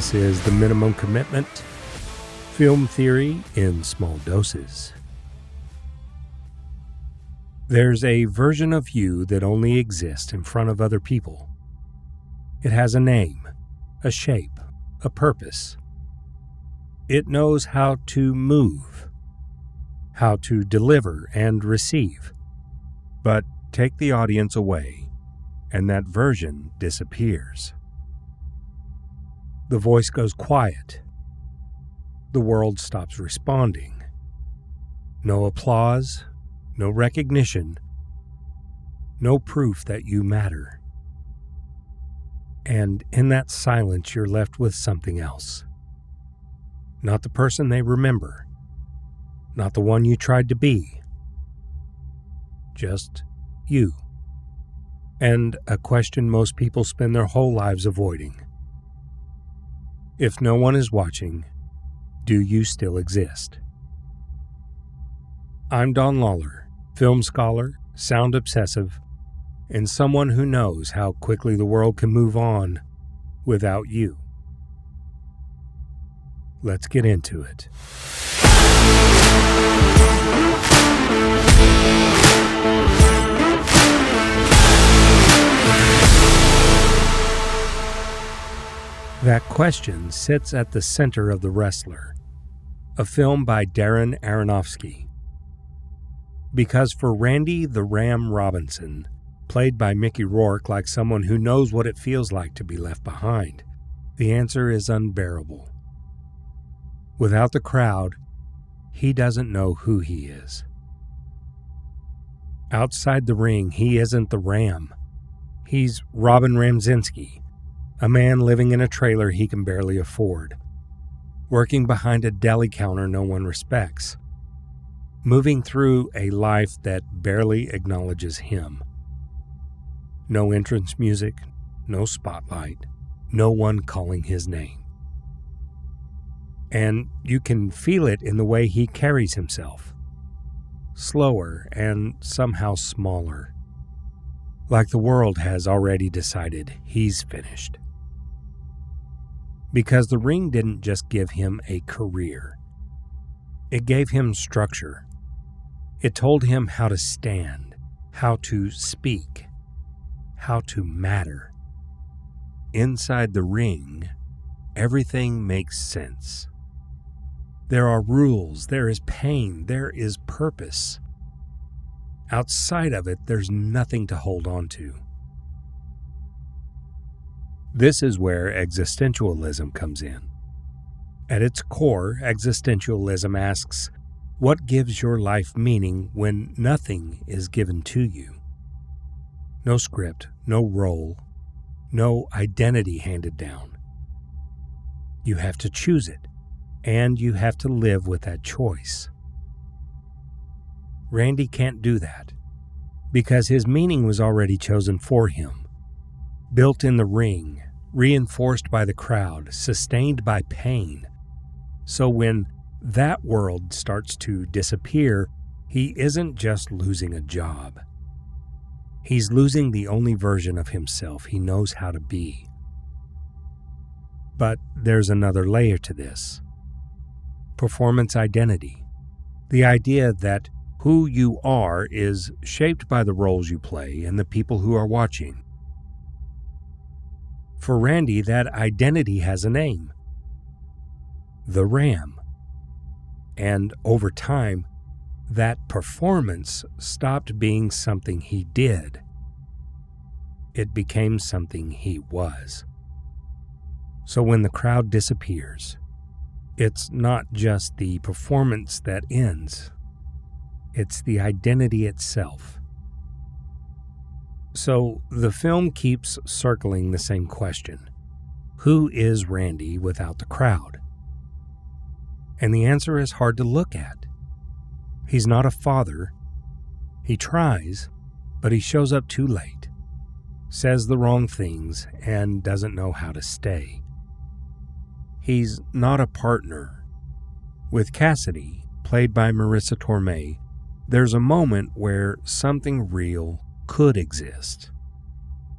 This is The Minimum Commitment, film theory in small doses. There's a version of you that only exists in front of other people. It has a name, a shape, a purpose. It knows how to move, how to deliver and receive. But take the audience away, and that version disappears. The voice goes quiet. The world stops responding. No applause, no recognition, no proof that you matter. And in that silence, you're left with something else. Not the person they remember, not the one you tried to be. Just you. And a question most people spend their whole lives avoiding. If no one is watching, do you still exist? I'm Don Lawler, film scholar, sound obsessive, and someone who knows how quickly the world can move on without you. Let's get into it. That question sits at the center of The Wrestler, a film by Darren Aronofsky. Because for Randy the Ram Robinson, played by Mickey Rourke like someone who knows what it feels like to be left behind, the answer is unbearable. Without the crowd, he doesn't know who he is. Outside the ring, he isn't the Ram. He's Robin Ramzinski, a man living in a trailer he can barely afford, working behind a deli counter no one respects, moving through a life that barely acknowledges him. No entrance music, no spotlight, no one calling his name. And you can feel it in the way he carries himself. Slower and somehow smaller. Like the world has already decided he's finished. Because the ring didn't just give him a career. It gave him structure. It told him how to stand, how to speak, how to matter. Inside the ring, everything makes sense. There are rules, there is pain, there is purpose. Outside of it, there's nothing to hold on to. This is where existentialism comes in. At its core, existentialism asks, what gives your life meaning when nothing is given to you? No script, no role, no identity handed down. You have to choose it, and you have to live with that choice. Randy can't do that, because his meaning was already chosen for him. Built in the ring, reinforced by the crowd, sustained by pain. So when that world starts to disappear, he isn't just losing a job. He's losing the only version of himself he knows how to be. But there's another layer to this. Performance identity. The idea that who you are is shaped by the roles you play and the people who are watching. For Randy, that identity has a name. The Ram. And over time, that performance stopped being something he did. It became something he was. So when the crowd disappears, it's not just the performance that ends. It's the identity itself. So the film keeps circling the same question. Who is Randy without the crowd? And the answer is hard to look at. He's not a father. He tries, but he shows up too late, says the wrong things, and doesn't know how to stay. He's not a partner. With Cassidy, played by Marissa Tomei, there's a moment where something real could exist.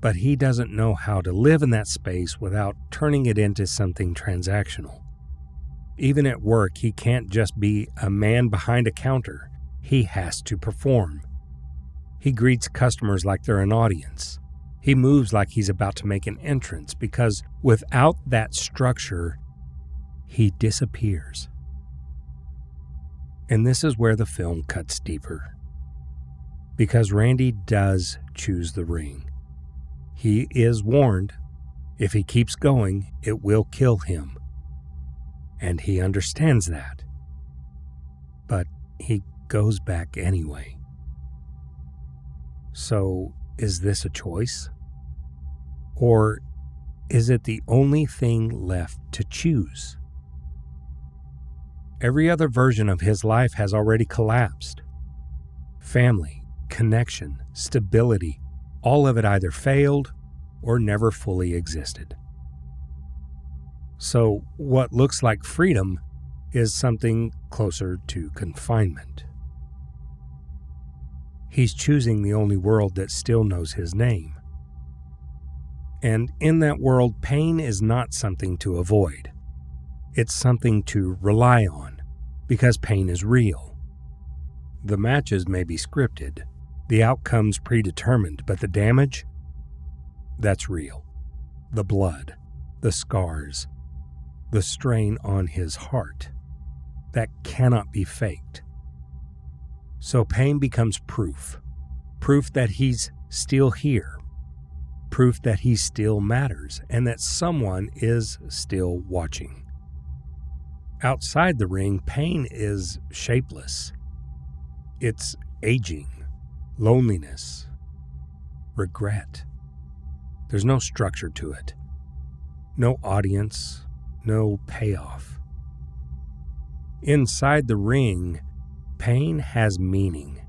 But he doesn't know how to live in that space without turning it into something transactional. Even at work, he can't just be a man behind a counter. He has to perform. He greets customers like they're an audience. He moves like he's about to make an entrance, because without that structure, he disappears. And this is where the film cuts deeper. Because Randy does choose the ring. He is warned, if he keeps going, it will kill him. And he understands that. But he goes back anyway. So, is this a choice? Or is it the only thing left to choose? Every other version of his life has already collapsed. Family, connection, stability, all of it either failed or never fully existed. So what looks like freedom is something closer to confinement. He's choosing the only world that still knows his name. And in that world, pain is not something to avoid. It's something to rely on, because pain is real. The matches may be scripted, the outcomes predetermined, but the damage, that's real. The blood, the scars, the strain on his heart, that cannot be faked. So pain becomes proof that he's still here, proof that he still matters, and that someone is still watching. Outside the ring, pain is shapeless. It's aging, loneliness, regret. There's no structure to it, no audience, no payoff. Inside the ring, pain has meaning,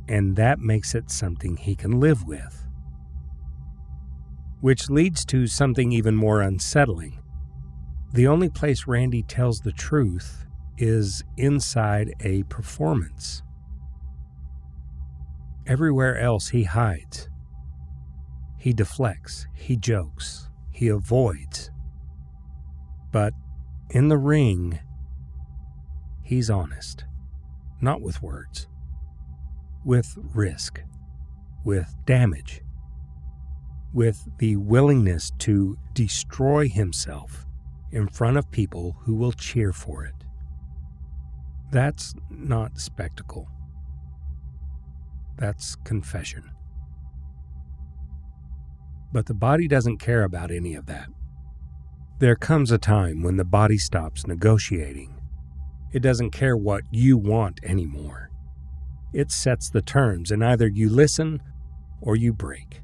and that makes it something he can live with. Which leads to something even more unsettling. The only place Randy tells the truth is inside a performance. Everywhere else he hides. He deflects, he jokes, he avoids. But in the ring, he's honest. Not with words. With risk. With damage. With the willingness to destroy himself in front of people who will cheer for it. That's not spectacle. That's confession. But the body doesn't care about any of that. There comes a time when the body stops negotiating. It doesn't care what you want anymore. It sets the terms, and either you listen or you break.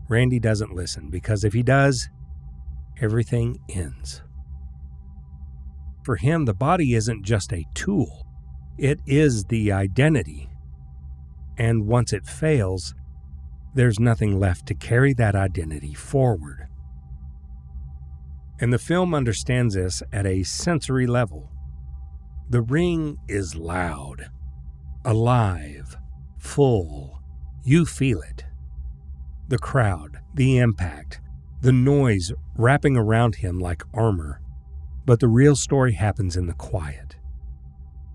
Randy doesn't listen, because if he does, everything ends. For him, the body isn't just a tool. It is the identity. And once it fails, there's nothing left to carry that identity forward. And the film understands this at a sensory level. The ring is loud, alive, full. You feel it. The crowd, the impact, the noise wrapping around him like armor. But the real story happens in the quiet.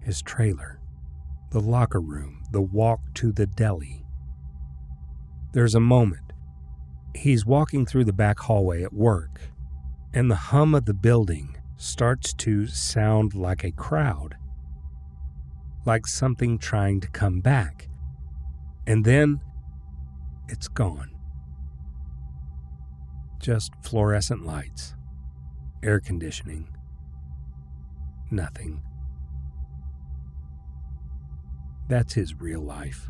His trailer, the locker room, the walk to the deli. There's a moment. He's walking through the back hallway at work, and the hum of the building starts to sound like a crowd, like something trying to come back. And then it's gone. Just fluorescent lights, air conditioning, nothing. That's his real life.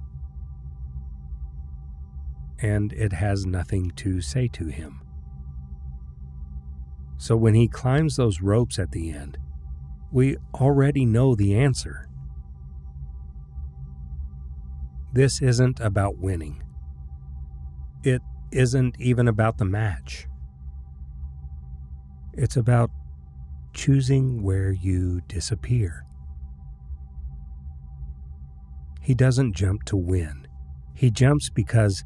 And it has nothing to say to him. So when he climbs those ropes at the end, we already know the answer. This isn't about winning. It isn't even about the match. It's about choosing where you disappear. He doesn't jump to win. He jumps because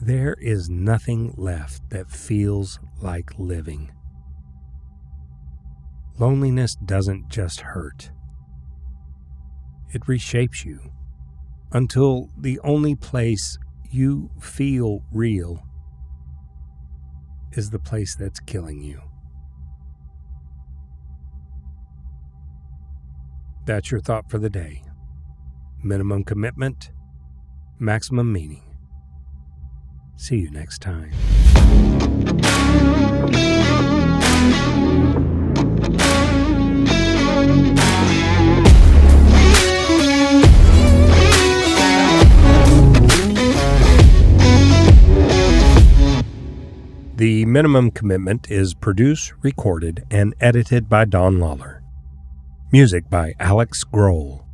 there is nothing left that feels like living. Loneliness doesn't just hurt. It reshapes you until the only place you feel real is the place that's killing you. That's your thought for the day. Minimum commitment, maximum meaning. See you next time. The Minimum Commitment is produced, recorded, and edited by Don Lawler. Music by Alex Grohl.